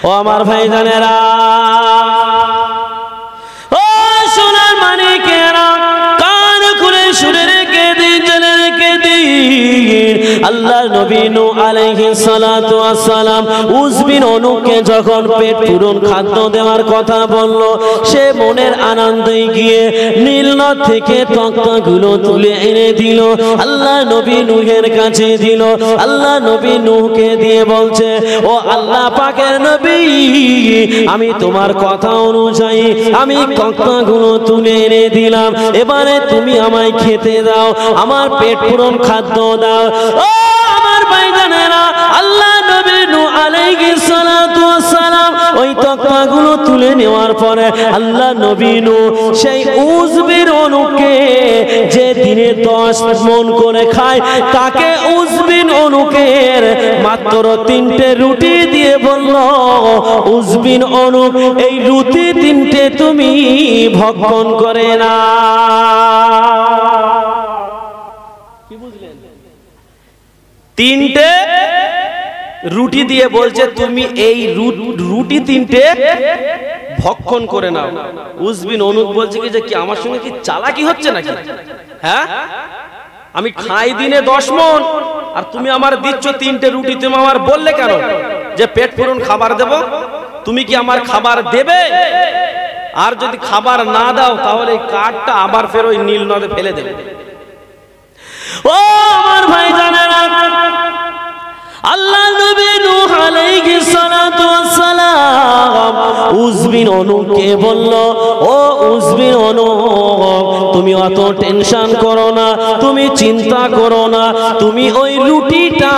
ও আমার ভাইজানেরা, ও সোনার মানিকেরা, কান খুলে শুনে রেখে দিন, জেনে রেখে দিন। আল্লাহ নবী নূহ আলাইহিস সালাতু ওয়াস সালাম উজবিন অনুকে যখন পেট পূরণ খাদ্য দেওয়ার কথা বলল, সে মনের আনন্দে গিয়ে নীল নদ থেকে তক্তাগুলো তুলে এনে দিল, আল্লাহ নবী নূহের কাছে দিল। আল্লাহ নবী নূহকে দিয়ে বলছে, ও আল্লাহ পাকের নবী, আমি তোমার কথা অনুযায়ী আমি তক্তাগুলো তুলে এনে দিলাম, এবারে তুমি আমায় খেতে দাও, আমার পেট পূরণ খাদ্য দাও। ও আমার ভাইজানেরা, আল্লাহ নবী নূহ আলাইহিস সালাতু ওয়াস সালাম ওই তক্তাগুলো তুলে নেওয়ার পরে আল্লাহ নবী নূহ সেই উজবির অনুকে, যে দিনে 10 মণ করে খায়, তাকে উজবিন অনুকের মাত্র 3টে রুটি দিয়ে বলল, উজবিন অনুক, এই রুটি 3টে তুমি ভক্ষণ করে না। কি বুঝলেন? 3টে রুটি দিয়ে বলছে, তুমি এই রুটি 3টে ভক্ষণ করে নাও। উজবিন অনুক বলছে কি, যে কি আমার সঙ্গে কি চালাকি হচ্ছে নাকি? হ্যাঁ, আমি খাই দিনে 10 মণ, আর তুমি আমার দিচ্ছ 3টে রুটি। তুমি আমার বললে কেন যে পেট পূরণ খাবার দেব? তুমি কি আমার খাবার দেবে? আর যদি খাবার না দাও, তাহলে এই কাঠটা আবার ফের ওই নীল নদে ফেলে দেবে। ও আমার ভাইজানেরা, আল্লাহ নবী নূহ আলাইহিস সালাতু ওয়াস সালাম উজবিন অনুকে বলল, ও উজবিন অনুক, তুমি অত টেনশন করো না, তুমি চিন্তা করো না, তুমি ওই রুটিটা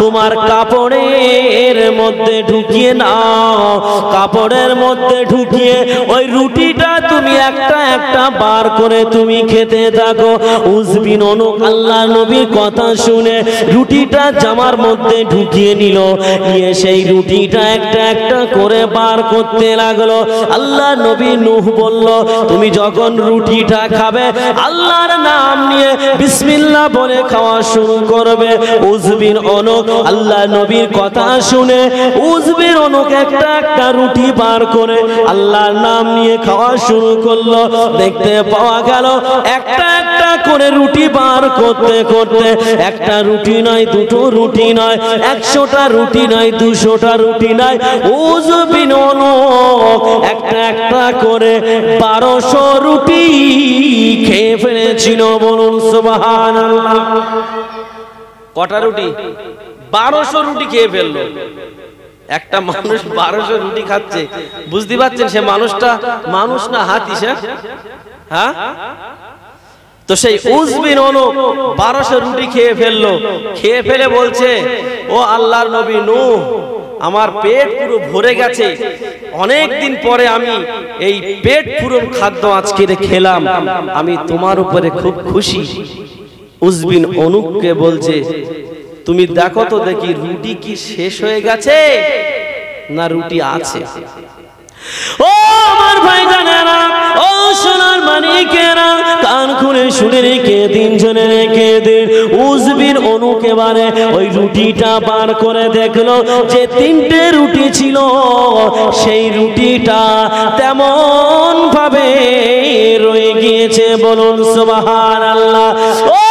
তোমার কাপড়ের মধ্যে ঢুকিয়ে নাও, কাপড়ের মধ্যে ঢুকিয়ে ওই রুটিটা তুমি একটা একটা বার করে তুমি খেতে থাকো। উজবিন অনুক আল্লাহ নবীর কথা শুনে রুটিটা জামার মধ্যে ঢুকিয়ে নিল, নিয়ে সেই রুটিটা একটা একটা করে বার করতে লাগলো। আল্লাহ নবী নূহ বলল, তুমি যখন রুটিটা খাবে, আল্লাহর নাম নিয়ে বিসমিল্লাহ বলে খাওয়া শুরু করবে। উজবিন অনুক আল্লাহ নবীর কথা শুনে উজবিন অনুক একটা একটা রুটি বার করে আল্লাহর নাম নিয়ে খাওয়া শুরু করলো। দেখতে পাওয়া গেল একটা একটা করে রুটি বার করতে করতে, একটা রুটি নয়, দুটো রুটি নয়, 100টা রুটি নয়, 200টা রুটি নয়, উজবিন অনুক একটা একটা করে 1200 রুটি খেয়ে ফেলেছিল। বলুন সুবহানাল্লাহ। কটা রুটি? 1200 রুটি খেয়ে ফেললো। একটা মানুষ 1200 রুটি খাচ্ছে, বুঝতে পারছেন সে মানুষটা মানুষ না হাতি? সে হ্যাঁ, তো সেই উজবিন অনুক 1200 রুটি খেয়ে ফেললো। খেয়ে ফেলে বলছে, ও আল্লাহর নবী নূহ, আমার পেট পুরো ভরে গেছে, অনেক দিন পরে আমি এই পেট পূরণ খাদ্য আজকে খেলাম, আমি তোমার উপরে খুব খুশি। উজবিন অনুককে বলছে, তুমি দেখো তো দেখি রুটি কি শেষ হয়ে গেছে না রুটি আছে? ও আমার ভাইজানেরা, ও সোনার মানিকেরা, কান খুলে শুনে রেখে দিন, জেনে রেখে দিন। উজবিন অনুক এবারে ওই রুটিটা বার করে দেখলো যে 3টে রুটি ছিল, সেই রুটিটা তেমন ভাবে রয়ে গিয়েছে। বলুন সুবহানাল্লাহ। ও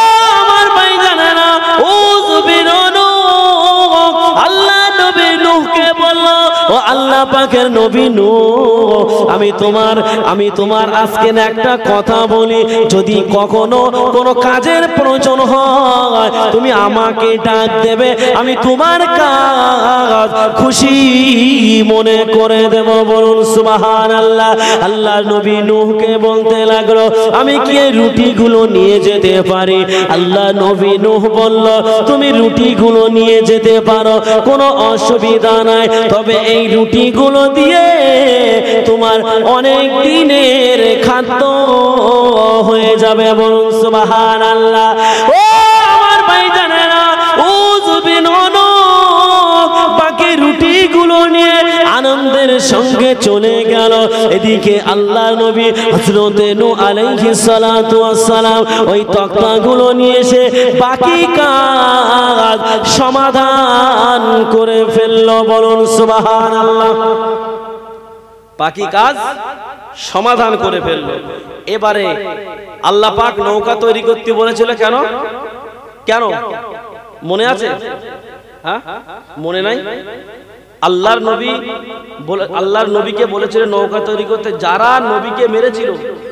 আমার ভাইজানেরা, উজবিন অনুক আল্লাহ নবী নূহকে বলল, ও আল্লাহ পাকের নবী নূহ, আমি তোমার আজকে একটা কথা বলি, যদি কখনো কোনো কাজের প্রয়োজন হয়, তুমি আমাকে ডাক দেবে, আমি তোমার কাজ খুশি মনে করে দেব। বলুন সুবহানাল্লাহ। আল্লাহ নবী নূহকে বলতে লাগলো, আমি কি এই রুটিগুলো নিয়ে যেতে পারি? আল্লাহ নবী নূহ বলল, তুমি রুটিগুলো নিয়ে যেতে পারো, কোনো অসুবিধা নাই, তবে এই রুটিগুলো দিয়ে তোমার অনেক দিনের খাদ্য হয়ে যাবে। বলুন সুবহানাল্লাহ। ও আমার ভাইজানেরা, উজবিন অনুক বাকি রুটিগুলো নিয়ে আনন্দের সঙ্গে চলে গেল। এদিকে আল্লাহ নবী হযরতে নূহ আলাইহিস সালাতু ওয়াস সালাম ওই তক্তাগুলো নিয়ে এসে বাকি কাজ সমাধান করে ফেললো। বলুন সুবহানাল্লাহ। বাকি কাজ সমাধান করে ফেললো। এবারে আল্লাহ পাক নৌকা তৈরি করতে বলেছিল কেন? কেন মনে আছে? হ্যাঁ, মনে নাই? আল্লাহর নবীকে বলেছিল নৌকা তৈরি করতে। যারা নবীকে মেরেছিল,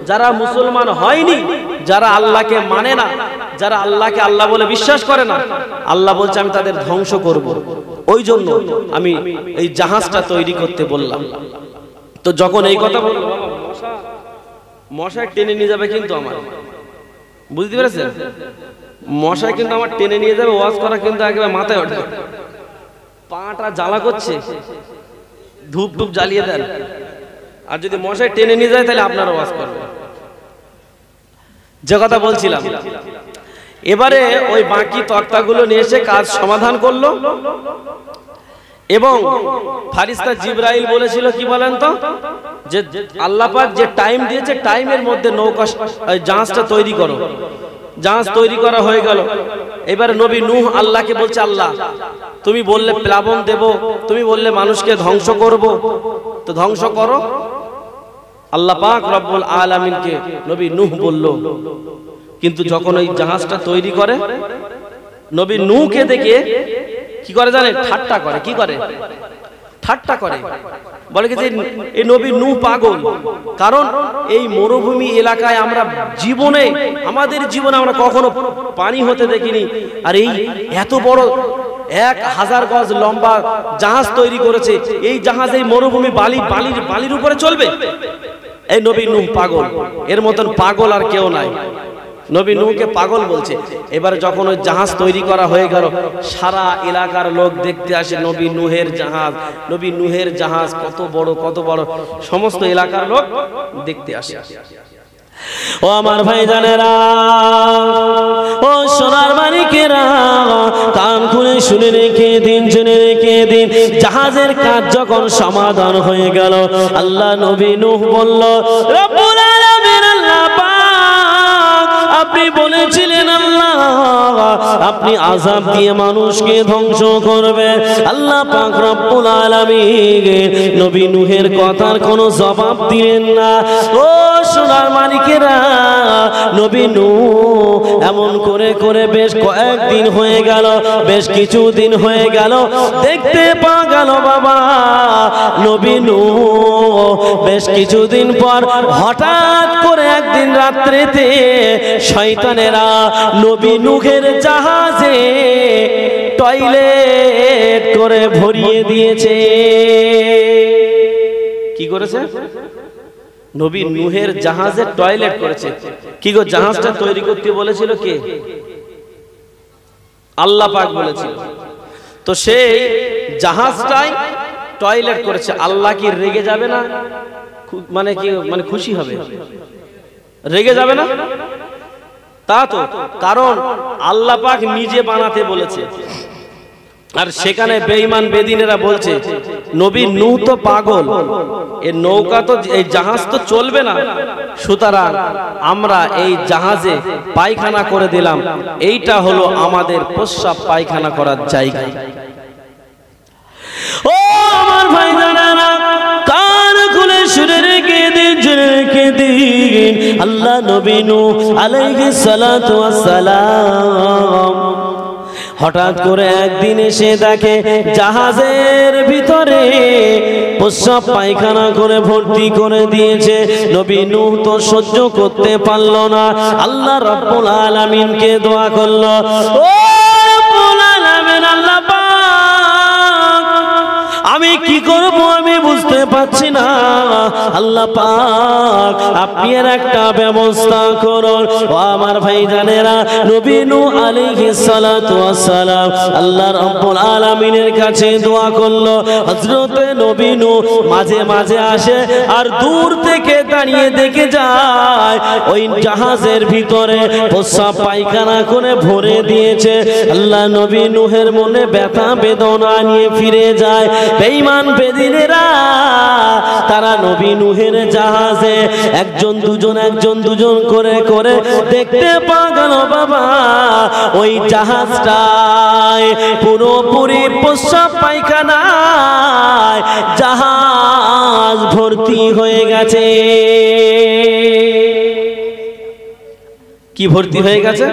যারা মুসলমান হয়নি, যারা আল্লাহকে মানে না, যারা আল্লাহকে আল্লাহ বলে বিশ্বাস করে না, আল্লাহ বলছে আমি তাদের ধ্বংস করব। ওই জন্য আমি এই জাহাজটা তৈরি করতে বললাম। তো যখন এই কথা বললো, মশায় টেনে নিয়ে যাবে কিন্তু আমার, বুঝতে পেরেছেন? মশায় কিন্তু আমার টেনে নিয়ে যাবে, ওয়াজ করা কিন্তু একেবারে মাথায় ওঠে। পাটা জ্বালা করছে, ধূপ ধূপ জ্বালিয়ে দেন। আর যদি মশায় টেনে নিয়ে যায় তাহলে আপনার ওয়াজ করবে। যে কথা বলছিলাম, এবারে ওই বাকি তক্তাগুলো নিয়ে এসে কাজ সমাধান করলো। এবং ফারিস্তা জিবরাইল বলেছিল কি বলেন তো, যে আল্লাহ পাক যে টাইম দিয়েছে টাইমের মধ্যে নৌকা জাহাজটা তৈরি করো। জাহাজ তৈরি করা হয়ে গেল। এবারে নবী নূহ আল্লাহকে বলছে, আল্লাহ তুমি বললে প্লাবন দেব, তুমি বললে মানুষকে ধ্বংস করব, তো ধ্বংস করো। আল্লাহ পাক রব্বুল আলামিনকে নবী নূহ বলল। কিন্তু যখন ওই জাহাজটা তৈরি করে, নবী নূহকে দেখে কি করে জানেন? ঠাট্টা করে। কি করে? ঠাট্টা করে। বলে কি যে এই নবী নূহ পাগল। কারণ এই মরুভূমি এলাকায় আমরা আমাদের জীবনে আমরা কখনো পানি হতে দেখিনি। আর এই এত বড় 1000 গজ লম্বা জাহাজ তৈরি করেছে। এই জাহাজ এই মরুভূমি বালির উপরে চলবে? এই নবী নূহ পাগল। এর মতন পাগল আর কেউ নাই। নবী নূহকে পাগল বলছে। এবার যখন ওই জাহাজ তৈরি করা হয়ে গেল, সারা এলাকার লোক দেখতে আসে নবী নূহের জাহাজ। নবী নূহের জাহাজ কত বড়, সমস্ত এলাকার লোক দেখতে আসে। ও আমার ভাইজানেরা, ও সোনার মানিকেরা, কান খুলে শুনে রেখে দিন, জেনে রেখে দিন। জাহাজের কাজ যখন সমাধান হয়ে গেল, আল্লাহ নবী নূহ বলল, রব্বুল আলামিন আল্লাহ পাক আপনি বলেছিলেন আল্লাহ আপনি আযাব দিয়ে মানুষকে ধ্বংস করবে। আল্লাহ পাক রব্বুল আলামিন নবী নূহের কথার কোনো জবাব দিলেন না। ও সোনার মানিকেরা, নবী নূহ এমন করে করে বেশ কয়েকদিন হয়ে গেল, বেশ কিছুদিন হয়ে গেল, দেখতে পাওয়া গেল বাবা নবী নূহ বেশ কিছুদিন পর হঠাৎ করে একদিন রাত্রিতে শয়তানেরা নবী নূহের জাহাজে টয়লেট করে ভরিয়ে দিয়েছে। কি করেছে? নবী নূহের জাহাজে টয়লেট করেছে। কি গো, জাহাজটা তৈরি করতে বলেছিল কে? আল্লাহ পাক বলেছিল। তো সেই জাহাজটাই টয়লেট করেছে। আল্লাহ কি রেগে যাবে না? মানে কি, মানে খুশি হবে? রেগে যাবে না? তা তো, কারণ আল্লাহ পাক নিজে বানাতে বলেছে। আর সেখানে বেঈমান বেদিনেরা বলছে নবী নূহ তো পাগল, এই নৌকা তো, এই জাহাজ তো চলবে না, সুতরাং আমরা এই জাহাজে পায়খানা করে দিলাম। এইটা হলো আমাদের প্রস্রাব পায়খানা করার জায়গা। ও আমার ভাইজানেরা, কান খুলে শুনে রেখে দিন, জেনে রেখে দিন। আল্লাহ নবী নূহ আলাইহিস সালাতু ওয়াস সালাম হঠাৎ করে একদিন এসে দেখে জাহাজের ভিতরে প্রস্রাব পায়খানা করে ভর্তি করে দিয়েছে। নবী নূহ তো সহ্য করতে পারল না, আল্লাহ রাব্বুল আলামিনকে দোয়া করলো, ও রাব্বুল আলামিন আল্লাহ পাক আমি কি করব আমি বুঝতে পারছি না। আল্লাহ পাক আপনি এর একটা ব্যবস্থা করুন। ও আমার ভাইজানেরা, নবী নূহ আলাইহিস সালাতু ওয়াস সালাম আল্লাহ রাব্বুল আলামিনের কাছে দোয়া করলো। হযরতে নবী নূহ মাঝে মাঝে আসে আর দূর থেকে দাঁড়িয়ে দেখে যায় ওই জাহাজের ভিতরে প্রস্রাব পায়খানা করে ভরে দিয়েছে। আল্লাহ নবী নূহের মনে ব্যথা বেদনা নিয়ে ফিরে যায়। বেঈমান বেদিনেরা তারা নবী নূহের জাহাজে একজন দুজন করে করে দেখতে পাওয়া গেল বাবা ওই জাহাজটায় পুরোপুরি প্রস্রাব পায়খানায় জাহাজ ভর্তি হয়ে গেছে। কি ভর্তি হয়ে গেছে?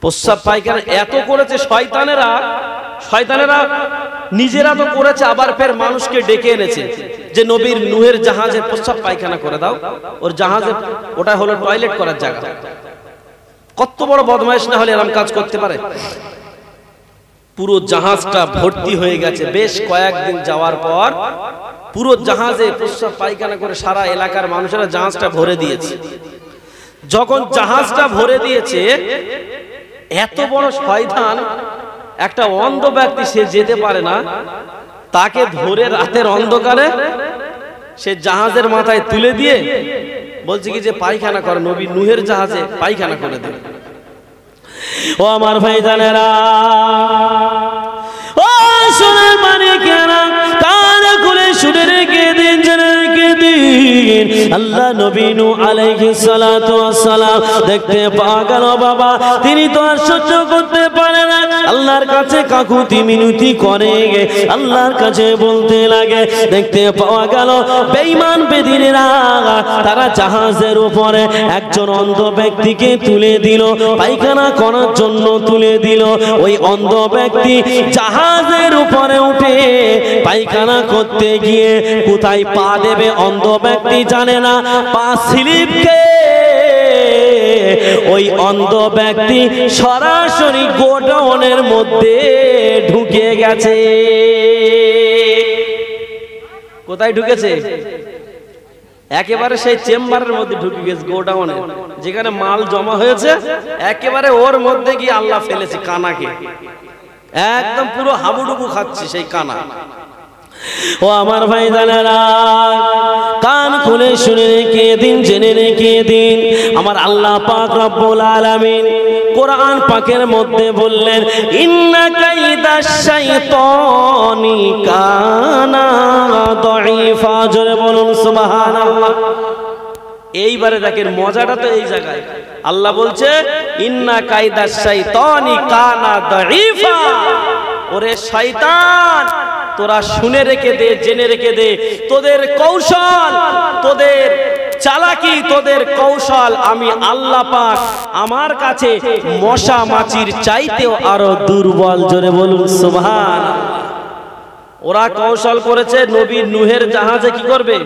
প্রস্রাব পায়খানা এত করেছে শয়তানেরা নিজেরা তো করেছে, আবার ফের মানুষকে ডেকে এনেছে যে নবীর নূহের জাহাজে প্রস্রাব পায়খানা করে দাও। ওর জাহাজে ওটা হলো টয়লেট করার জায়গা। কত বড় বদমাইশ না হলে এরকম কাজ করতে পারে? পুরো জাহাজটা ভর্তি হয়ে গেছে। বেশ কয়েকদিন যাওয়ার পর পুরো জাহাজে প্রস্রাব পায়খানা করে সারা এলাকার মানুষেরা জাহাজটা ভরে দিয়েছে। যখন জাহাজটা ভরে দিয়েছে, এত বড় শয়তান একটা অন্ধ ব্যক্তি, সে যেতে পারে না, তাকে ধরে রাতের অন্ধকারে সে জাহাজের মাথায় তুলে দিয়ে বলছে কি যে পায়খানা করে, নবী নূহের জাহাজে পায়খানা করে দেবে। ও আমার ভাইজানেরা, ও সোনার মানিকেরা, কান খুলে শুনে রেখে দিন, জেনে রেখে দিন। আল্লাহ নবী নূহ আলাইহিস সালাতু ওয়াস সালাম দেখতে পাওয়া গেল বাবা তিনি তো আর সহ্য করতে পারে না। আল্লাহর কাছে কাকুতি মিনতি করে, আল্লাহর কাছে বলতে লাগে। দেখতে পাওয়া গেল বেঈমান বেদিনেরা তারা জাহাজের উপরে একজন অন্ধ ব্যক্তিকে তুলে দিল, পায়খানা করার জন্য তুলে দিল। ওই অন্ধ ব্যক্তি জাহাজের উপরে উঠে পায়খানা করতে গিয়ে কোথায় পা দেবে অন্ধ ব্যক্তি জানে না। পা স্লিপকে ওই অন্ধ ব্যক্তি সরাসরি গোডাউনের মধ্যে ঢুকে গেছে। কোথায় ঢুকেছে? একেবারে সেই চেম্বারের মধ্যে ঢুকে গেছে, গোডাউনে যেখানে মাল জমা হয়েছে, একেবারে ওর মধ্যে গিয়ে আল্লাহ ফেলেছে কানাকে। একদম পুরো হাবুডুবু খাচ্ছে সেই কানা। ও আমার ভাইজানেরা, কান খুলে শুনে রেখে দিন, জেনে রেখে দিন। আমার আল্লাহ পাক রব্বুল আলামিন কোরআন পাকের মধ্যে বললেন, ইন্না কাইদাশ শাইতানি কানা দাঈফা। জোরে বলুন সুবহানাল্লাহ। এইবারে দেখেন মজাটা তো এই জায়গায়। আল্লাহ বলছে ইন্না কাইদাশ শাইতানি কানা দাঈফা। ওরে শয়তান, তোরা শুনে রেখে দে, জেনে রেখে দে, তোদের কৌশল, তোদের চালাকি, তোদের কৌশল আমি আল্লাহ পাক আমার কাছে মশা মাছির চাইতেও আরো দুর্বল। জোরে বলুন সুবহানাল্লাহ। ওরা কৌশল করেছে নবী নূহের জাহাজে কি করবে?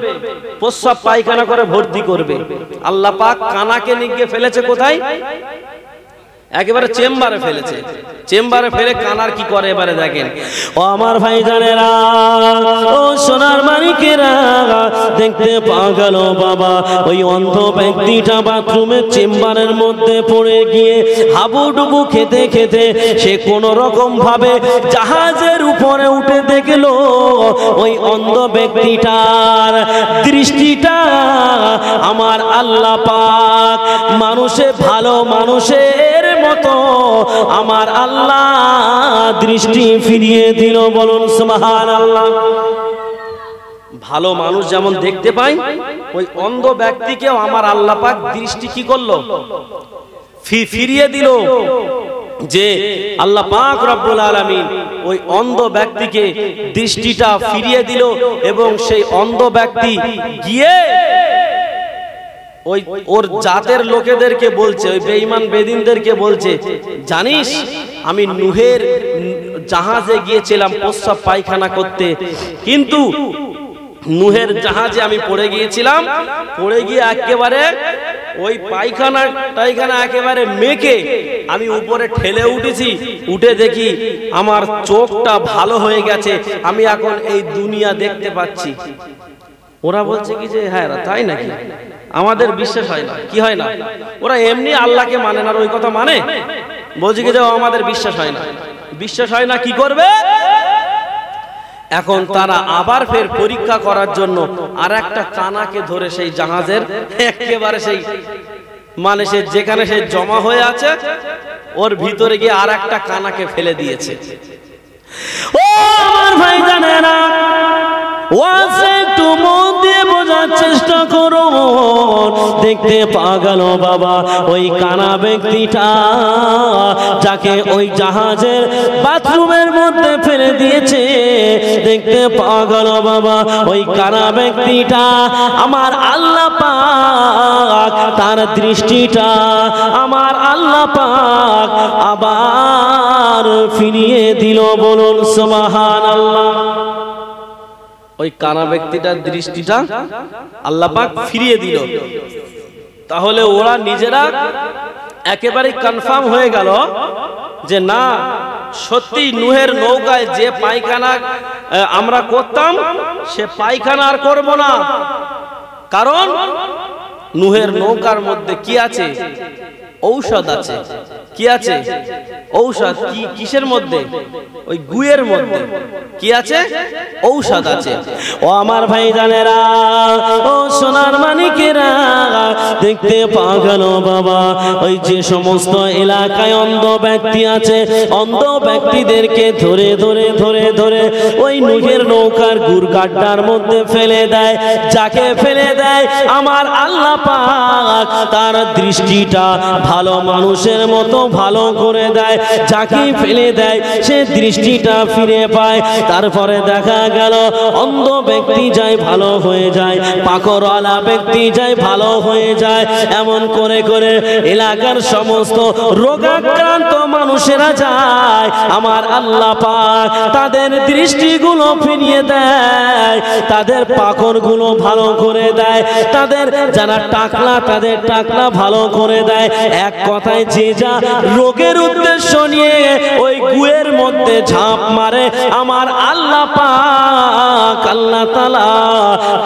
প্রস্রাব পায়খানা করে ভর্তি করবে। আল্লাহ পাক কানাকে নিয়ে ফেলেছে কোথায়? একেবারে চেম্বারে ফেলেছে। চেম্বারে ফেলে কানার কি করে এবারে দেখেন। ও আমার ভাইজানেরা, ও সোনার মানিকেরা, দেখতে পাওয়া গেল বাবা ওই অন্ধ ব্যক্তিটা বাথরুমের চেম্বারের মধ্যে পড়ে গিয়ে হাবুডুবু খেতে খেতে সে কোন রকম ভাবে জাহাজের উপরে উঠে দেখলো ওই অন্ধ ব্যক্তিটার দৃষ্টিটা আমার আল্লাহ পাক মানুষে ভালো মানুষের মতো আমার আল্লাহ দৃষ্টি ফিরিয়ে দিল। বলুন সুবহানাল্লাহ। ভালো মানুষ যেমন দেখতে পাই, ওই অন্ধ ব্যক্তিকেও আমার আল্লাহ পাক দৃষ্টি কি করলো? ফিরিয়ে দিল। যে আল্লাহ পাক রব্বুল আলামিন ওই অন্ধ ব্যক্তিকে দৃষ্টিটা ফিরিয়ে দিল এবং সেই অন্ধ ব্যক্তি গিয়ে ওই ওর জাতের লোকেদেরকে বলছে, ওই বেঈমান বেদিনদেরকে বলছে, জানিস আমি নূহের জাহাজে গিয়েছিলাম প্রস্রাব পায়খানা করতে, কিন্তু নূহের জাহাজে আমি পড়ে গিয়েছিলাম, পড়ে গিয়ে একেবারে ওই পায়খানা একেবারে মেখে আমি উপরে ঠেলে উঠেছি, উঠে দেখি আমার চোখটা ভালো হয়ে গেছে, আমি এখন এই দুনিয়া দেখতে পাচ্ছি। ওরা বলছে কি যে হ্যাঁ তাই নাকি? আমাদের বিশ্বাস হয় না। কি হয় না? ওরা এমনি আল্লাহকে মানে না, ওই কথা মানে। বলছে কি যে আমাদের বিশ্বাস হয় না। বিশ্বাস হয় না কি করবে? এখন তারা আবার ফের পরীক্ষা করার জন্য আর একটা কানাকে ধরে সেই জাহাজের একেবারে সেই মানে সে যেখানে সে জমা হয়ে আছে ওর ভিতরে গিয়ে আর একটা কানাকে ফেলে দিয়েছে। ও আমার ভাইজানেরা, ওয়াসে দেখতে পাওয়া গেল বাবা ওই কানা ব্যক্তিটা যাকে ওই জাহাজের বাথরুমের মধ্যে ফেলে দিয়েছে। দেখতে পাওয়া গেল বাবা ওই কানা ব্যক্তিটা আমার আল্লাহ পাক তার দৃষ্টিটা আমার আল্লাহ পাক আবার ফিরিয়ে দিল। বলুন সুবহানাল্লাহ। ওই কানা ব্যক্তিটার দৃষ্টিটা আল্লাহ পাক ফিরিয়ে দিল। তাহলে ওরা নিজেরা একেবারে কনফার্ম হয়ে গেল যে না, সত্যি নূহের নৌকায় যে পায়খানা আমরা করতাম সে পায়খানা আর করব না। কারণ নূহের নৌকার মধ্যে কি আছে? ঔষধ আছে। কি আছে? ঔষধ। কি কিসের মধ্যে? ওই গুয়ের মধ্যে কি আছে? ঔষধ আছে। ও আমার ভাই জানেরা, ও সোনার মানিকেরা, দেখতে পাওয়া গেল বাবা ওই যে সমস্ত এলাকায় অন্ধ ব্যক্তি আছে, অন্ধ ব্যক্তিদেরকে ধরে ধরে ধরে ধরে ওই নূহের নৌকার গুরগাড্ডার মধ্যে ফেলে দেয়। যাকে ফেলে দেয় আমার আল্লাহ পাক তার দৃষ্টিটা ভালো মানুষের মতো ভালো করে দেয়। যাকে ফেলে দেয় সে দৃষ্টিটা ফিরে পায়। তারপরে দেখা গেল অন্ধ ব্যক্তি যায় ভালো হয়ে যায়, পাকড়ওয়ালা ব্যক্তি যায় ভালো হয়ে যায়। এমন করে করে এলাকার সমস্ত রোগাক্রান্ত মানুষেরা যায় আমার আল্লাহ পাক তাদের দৃষ্টিগুলো ফিরিয়ে দেয়, তাদের পাকড়গুলো ভালো করে দেয়, তাদের যারা টাকলা তাদের টাকলা ভালো করে দেয়। এক কথায় যে যা রোগের উদ্দেশ্য নিয়ে ওই গুয়ের মধ্যে ঝাঁপ মারে আমার আল্লাহ পাক আল্লাহ তাআলা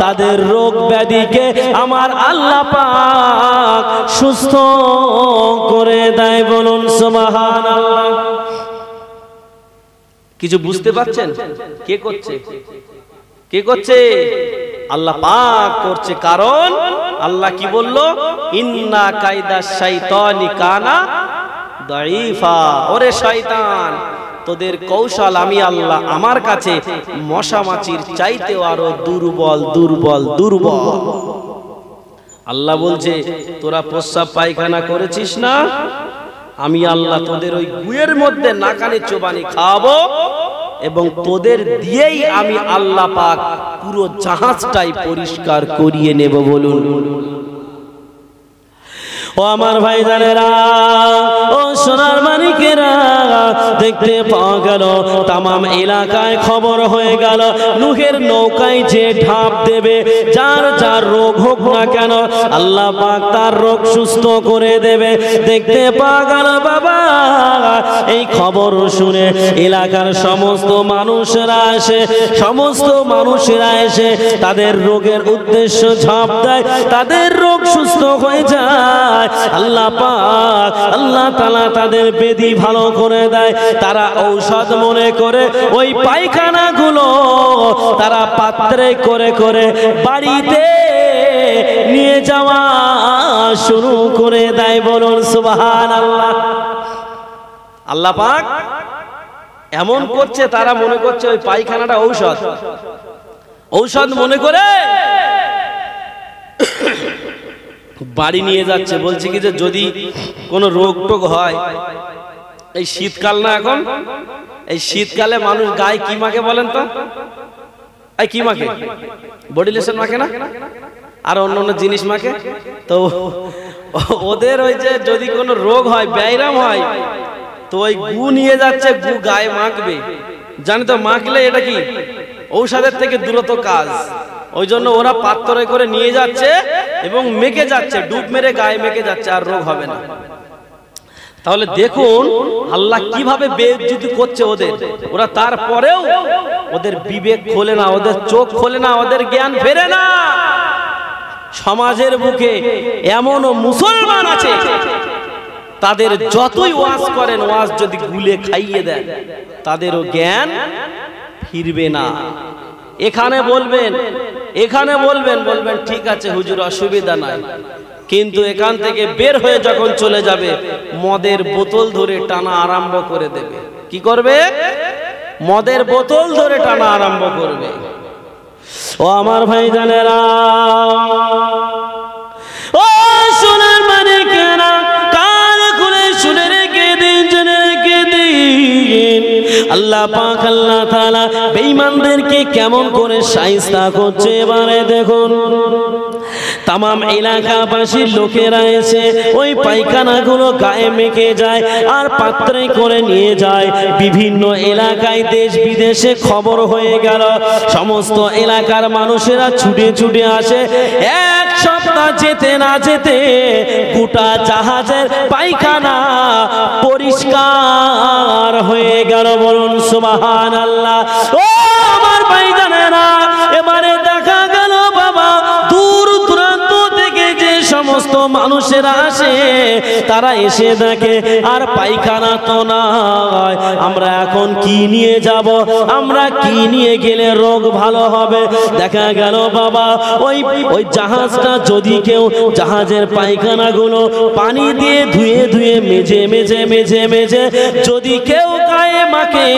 তাদের রোগ ব্যাধিকে আমার আল্লাহ পাক সুস্থ করে দেয়। বলুন সুবহানাল্লাহ। কিছু বুঝতে পারছেন? কে করছে? কে করছে? আল্লাহ পাক করছে। কারণ আল্লাহ কি বলল? ইন্না কায়দা শাইতানি কানা দাঈফা। ওরে শয়তান, তোদের কৌশল আমি আল্লাহ আমার কাছে মশা মাছির চাইতেও আরো দুর্বল দুর্বল দুর্বল। আল্লাহ বলছে তোরা প্রস্রাব পায়খানা করেছিস না, আমি আল্লাহ তোদের ওই গুয়ের মধ্যে নাকানে চোবানি খাওয়াবো এবং তোদের দিয়েই আমি আল্লাহ পাক পুরো জাহাজটাই পরিষ্কার করিয়ে নেব। বলুন। ও আমার ভাই জানেরা, ও সোনার মানিকেরা, দেখতে পাওয়া গেল তামাম এলাকায় খবর হয়ে গেল নূহের নৌকায় যে ঢাপ দেবে যার যার রোগ হোক না কেন আল্লাহ পাক তার রোগ সুস্থ করে দেবে। দেখতে পাওয়া গেল বাবা এই খবর শুনে এলাকার সমস্ত মানুষেরা আসে, সমস্ত মানুষেরা এসে তাদের রোগের উদ্দেশ্য ঝাঁপ দেয়, তাদের রোগ সুস্থ হয়ে যায়। আল্লাহ পাক আল্লাহ তাআলা তাদের ব্যাধি ভালো করে দেয়। তারা ঔষধ মনে করে ওই পায়খানাগুলো তারা পাত্রে করে করে বাড়িতে নিয়ে যাওয়া শুরু করে দেয়। বলুন সুবহানাল্লাহ। আল্লাহ পাক এমন করছে, তারা মনে করছে ওই পায়খানাটা ঔষধ, ঔষধ মনে করে বাড়ি নিয়ে যাচ্ছে। বলছে কি যে যদি কোনো রোগ টোগ হয়, এই শীতকাল না এখন, এই শীতকালে মানুষ গায়ে কি মাখে বলেন তো? এই কি মাখে? বডি লোশন মাখে না, আর অন্য অন্য জিনিস মাখে। তো ওদের ওই যে যদি কোনো রোগ হয়, ব্যায়াম হয়, তো ওই গু নিয়ে যাচ্ছে, গু গায়ে মাখবে। জানি তো মাখলে এটা কি ঔষধের থেকে দূরত কাজ। ওই জন্য ওরা পাত্রে করে নিয়ে যাচ্ছে এবং মেখে যাচ্ছে, ডুব মেরে গায়ে মেখে যাচ্ছে, আর রোগ হবে না। তাহলে দেখুন আল্লাহ কিভাবে বেইজ্জতি করছে ওদের। ওরা তারপরেও ওদের বিবেক খোলে না, ওদের চোখ খোলে না, ওদের জ্ঞান ফেরে না। সমাজের বুকে এমনও মুসলমান আছে তাদের যতই ওয়াজ করেন, ওয়াজ যদি গুলে খাইয়ে দেন তাদেরও জ্ঞান ফিরবে না। এখানে বলবেন, এখানে বলবেন, বলবেন ঠিক আছে হুজুর অসুবিধা নাই, কিন্তু এখান থেকে বের হয়ে যখন চলে যাবে মদের বোতল ধরে টানা আরম্ভ করে দেবে। কি করবে? মদের বোতল ধরে টানা আরম্ভ করবে। ও আমার ভাই জানেরা, ও আল্লাহ পাক আল্লাহ তাআলা বেঈমানদেরকে কেমন করে শায়েস্তা করছে এবারে দেখুন। তামাম এলাকাবাসীর লোকেরা এসে ওই পায়খানাগুলো গায়ে মেখে যায় আর পাত্রে করে নিয়ে যায়। বিভিন্ন এলাকায় দেশ বিদেশে খবর হয়ে গেল, সমস্ত এলাকার মানুষেরা ছুটে ছুটে আসে। এক সপ্তাহ যেতে না যেতে গোটা জাহাজের পায়খানা পরিষ্কার হয়ে গেল। বলুন সুবহানাল্লাহ। ও আমার ভাইজানেরা, এবারে দেখা গেল বাবা দূর দূরান্ত থেকে যে সমস্ত মানুষেরা আসে তারা এসে দেখে আর পায়খানা তো নাই। আমরা এখন কি নিয়ে যাব, আমরা কি নিয়ে গেলে রোগ ভালো হবে? দেখা গেল বাবা ওই জাহাজটা যদি কেউ জাহাজের পায়খানাগুলো পানি দিয়ে ধুয়ে ধুয়ে মেজে মেজে মেজে মেজে যদি কেউ গায়ে মাখে,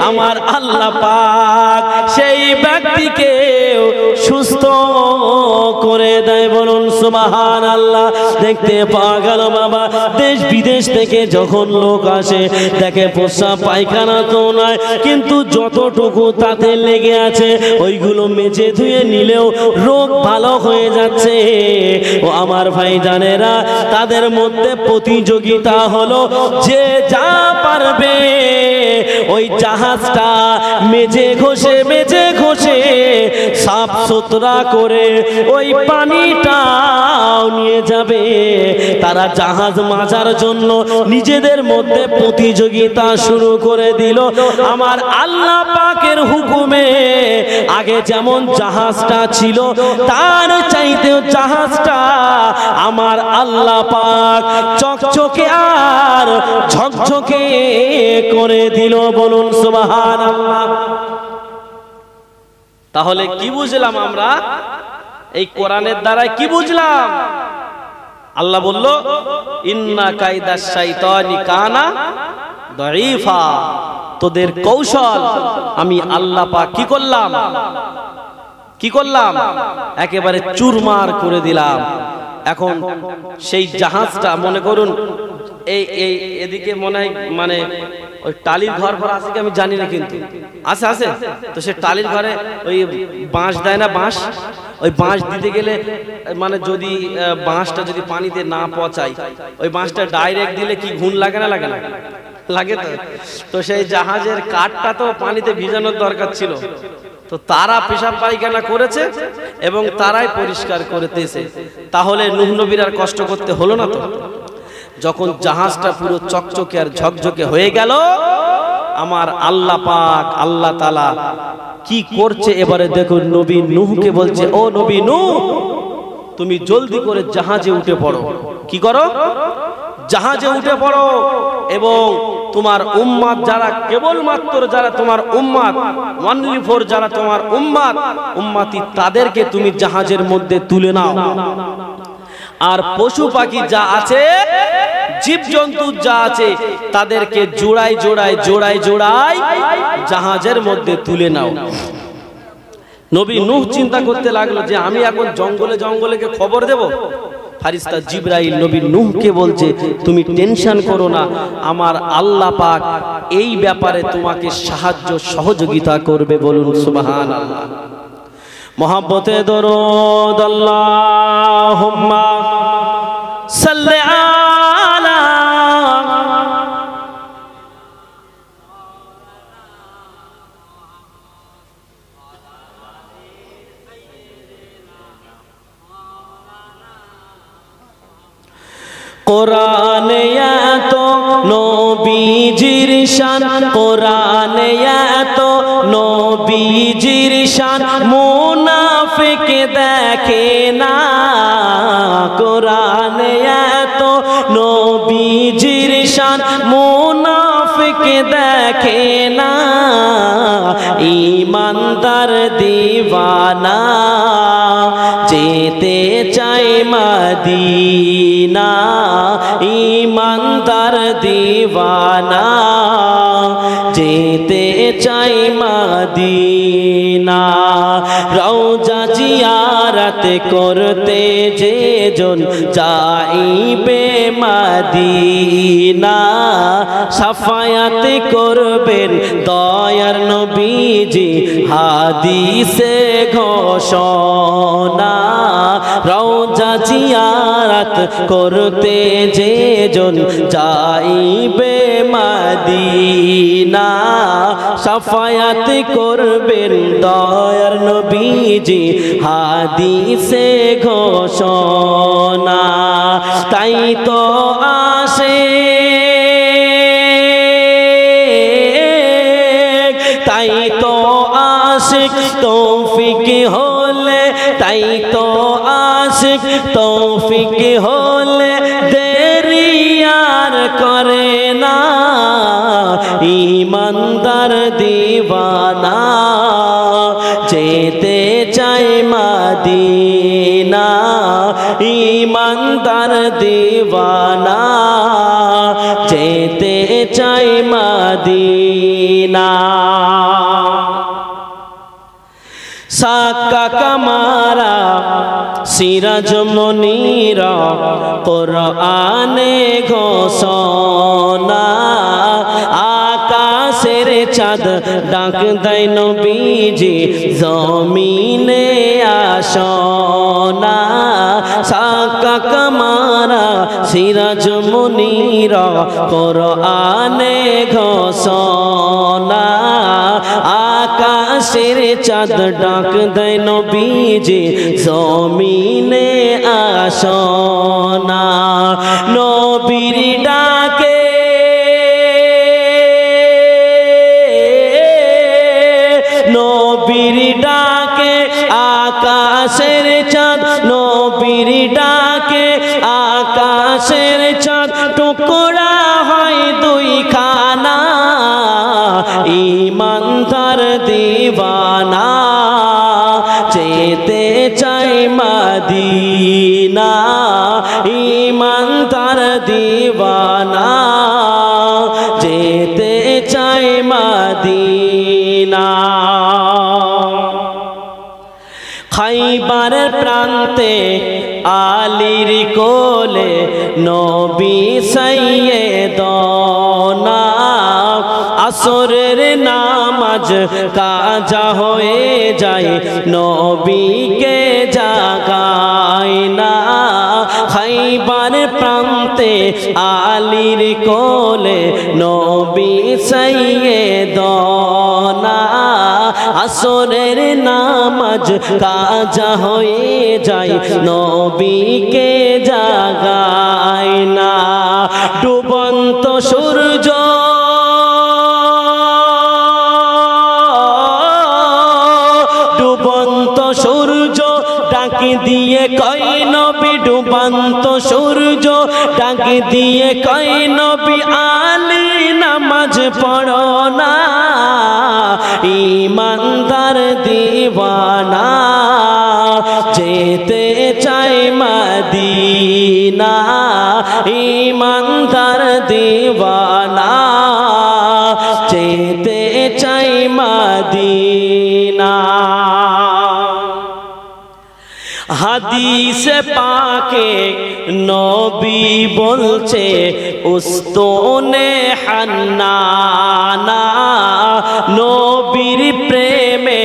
আমার আল্লাহ পাক সেই ব্যক্তিকে সুস্থ করে দেয়। বলুন সুবহানাল্লাহ। দেখতে পাওয়া গেল বাবা দেশ বিদেশ থেকে যখন লোক আসে দেখে প্রস্রাব পায়খানা তো নয়, কিন্তু যতটুকু তাতে লেগে আছে ওইগুলো মেজে ধুয়ে নিলেও রোগ ভালো হয়ে যাচ্ছে। ও আমার ভাইজানেরা, তাদের মধ্যে প্রতিযোগিতা হলো যে যা পারবে ওই জাহাজটা মেজে ঘষে সাফ সুতরা করে ওই পানিটাও নিয়ে যাবে। তারা জাহাজ মাজার জন্য নিজেদের মধ্যে প্রতিযোগিতা শুরু করে দিল। আমার আল্লাহ পাকের হুকুমে আগে যেমন জাহাজটা ছিল তার চাইতেও জাহাজটা আমার আল্লাহ পাক চকচকে আর ঝকঝকে করে দিল। বলুন সুবহানাল্লাহ। তাহলে কি বুঝলাম আমরা এই কোরআনের দ্বারা? কি বুঝলাম? আল্লাহ বলল ইন্না কাইদাশ শাইতানি কানা দাঈফা। তোদের কৌশল আমি আল্লাহ পাক কি করলাম একেবারে চুরমার করে দিলাম। এখন সেই জাহাজটা মনে করুন এই এদিকে মনে হয় মানে ওই টালির ঘর ঘর আছে কি আমি জানি না, কিন্তু আছে তো সে টালির ঘরে ওই বাঁশ দেয় না, বাঁশ, ওই বাঁশ দিতে গেলে মানে যদি বাঁশটা যদি পানিতে না পচায় ওই বাঁশটা ডাইরেক্ট দিলে কি ঘুণ লাগে না লাগে তো সেই জাহাজের কাঠটা তো পানিতে ভিজানোর দরকার ছিল, তো তারা পেশাব পায়খানা করেছে এবং তারাই পরিষ্কার করতেছে। তাহলে নূহ নবীর আর কষ্ট করতে হলো না। তো যখন জাহাজটা পুরো চকচকে আর ঝকঝকে হয়ে গেল, আমার আল্লাহ পাক আল্লাহ তাআলা কি করছে এবারে দেখুন। নবী নূহকে বলছে, ও নবী নূহ, তুমি জলদি করে জাহাজে উঠে পড়ো। কি করো? জাহাজে উঠে পড়ো এবং তোমার উম্মত যারা কেবলমাত্র যারা তোমার উম্মত ওয়ানলি ফর যারা তোমার উম্মতি তাদেরকে তুমি জাহাজের মধ্যে তুলে নাও। আর পশু পাখি যা আছে, জীবজন্তু যা আছে তাদেরকে জোড়ায় জাহাজের মধ্যে তুলে নাও। নবী নূহ চিন্তা করতে লাগলো যে আমি এখন জঙ্গলে খবর দেব। ফারিস্তা জিবরাইল নবী নূহকে বলছে, তুমি টেনশন করো না, আমার আল্লাহ পাক এই ব্যাপারে তোমাকে সাহায্য সহযোগিতা করবে। বলুন সুবহানাল্লাহ। মোহাব্বতে দরুদ আল্লাহুম্মা সাল্লি আলা কোরআনে এত নবীজির শান, কোরআনে এত নবীজির শান মুনাফিক দেখে না। কোরআনে এত নবীজির শান মুনাফিক দেখে না। ঈমানদার দিওয়ানা যেতে চায় মদিনা। ঈমানদার দিওয়ানা যেতে চায় মদিনা। রওজা জিয়ারত করতে যে জন যাইবে মদিনা সাফায়াত করবেন দয়ার নবীজি হাদিসে ঘোষণা রওজা জিয়ারত করতে যে জন যাইবে মদিনা সাফায়াত করবেন দয়ার নবীজি হাদিসে ঘোষণা তাই তো আসে তাই তো আশিক তৌফিক হলে তাই তো আশিক তৌফিক হলে দেরি আর করে না ইমানদার দিওয়ানা যেতে চাই মদিনা ইমানদার দিওয়ানা যেতে চাই মদিনা সাক্কা কামারা সিরাজ মনিরা কোরআনে ঘোষণা আকাশের চাঁদ ডাক দেয় নবীজি জমিনে আসনা সাক্কা কামারা সিরাজ মনিরা কোরআনে ঘোষণা আকাশের চাঁদ ডাক দেয় নবীজি জমিনে আসনা নবীর ডাকে নবীর ডাকে আকাশের চাঁদ নবীর ডাকে আকাশের চাঁদ টুকরা হয় দুই খানা ইমানদার দিওয়ানা যেতে চাই মদিনা ইমানদার দিওয়ানা যেতে চাই মদিনা খাইবারের প্রান্তে আলীর কোলে নবী সাইয়েদনা আসরের নামাজ কাজা হয়ে যায় নবীকে জাগায় না খাইবার প্রান্তে আলীর কোলে নবী সাইয়েদনা আসরের নামাজ কাজা হয়ে যায় নবীকে জাগায় না ডুবন্ত সূর্য ডুবন্ত সূর্য ডাক দিয়ে কয় নবী ডুবন্ত সূর্য ডাক দিয়ে কয় নবী আলী নামাজ পড়ো না ইমানদার দিওয়ানা যেতে চাই মদিনা ইমানদার দিওয়ানা যেতে চাই মদিনা হাদিসে পাকে নবী বলছে উস্তনে হান্নানা নবীর প্রেমে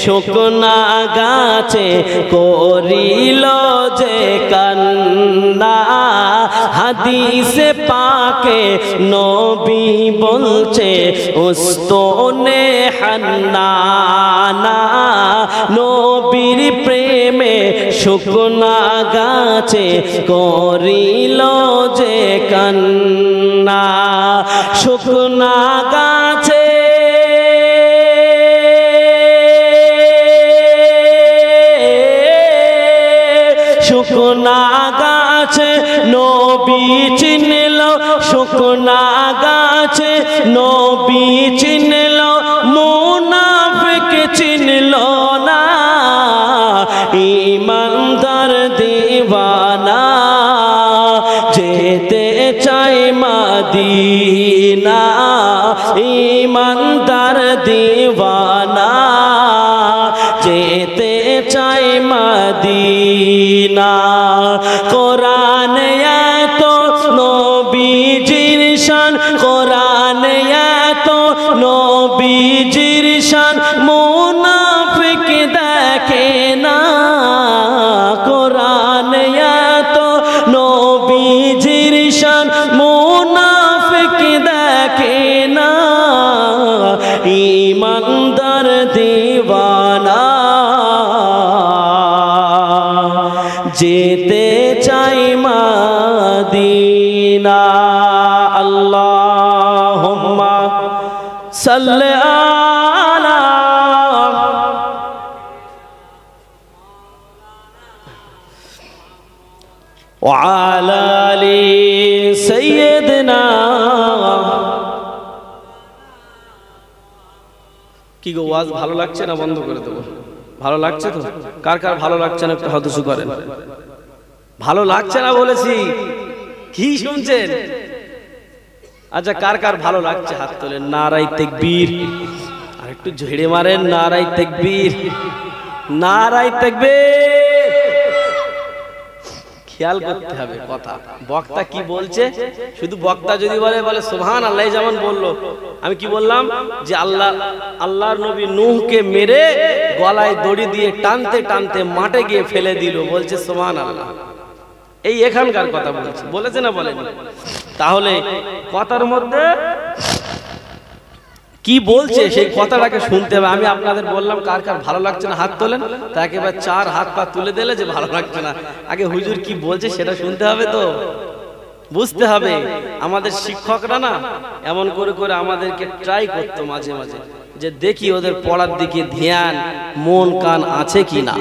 শুকনা গাছে করিল যে কান্না হাদিসে পাকে নবী বলছে উস্তনে হান্নানা নবীর প্রেমে শুকনা গাছে করিল যে কান্না শুকনা গাছে শুকনা গাছে নবী চিনল শুকনা গাছে নবী চিনল মুনাফিক চিনল না ইমানদার দিওয়ানা যেতে চাই মদিনা ইমানদার দিওয়ানা যেতে চাই মদিনা যেতে চাই মদিনা আল্লাহুম্মা সাল্লি আলা ওয়া আলা আলি সাইয়্যিদিনা। কি গো ওয়াজ ভালো লাগছে না বন্ধ করে দেবো? ভালো লাগছে তো? কার কার ভালো লাগছে না একটু হাত উঁচু করেন। ভালো লাগছে না বলেছি, কি শুনছেন? আচ্ছা কার কার ভালো লাগছে হাত তোলেন। নারায়ে তাকবীর, আর একটু ঝেড়ে মারেন। নারায়ে তাকবীর, নারায়ে তাকবীর। খেয়াল করতে হবে কথা, বক্তা কি বলছে। শুধু বক্তা যদি বলে সুবহানাল্লাহ, যেমন বললো, আমি কি বললাম যে আল্লাহর নবী নূহকে মেরে গলায় দড়ি দিয়ে টানতে টানতে মাঠে গিয়ে ফেলে দিল, বলছে সুবহানাল্লাহ। এই এখানকার কথা বলেছে না বলেনি? তাহলে কথার মধ্যে কি বলছে সেই কথাটাকে শুনতে হবে। আমি আপনাদের বললাম কার কার ভালো লাগছে না হাত তোলেন, তা একেবারে 4 হাত পা তুলে দিলে যে ভালো লাগছে না। আগে হুজুর কি বলছে সেটা শুনতে হবে, তো বুঝতে হবে। আমাদের শিক্ষকরা না এমন করে করে আমাদেরকে ট্রাই করতো মাঝে মাঝে, যে দেখি ওদের পড়ার দিকে ধ্যান, মন কান আছে কি না।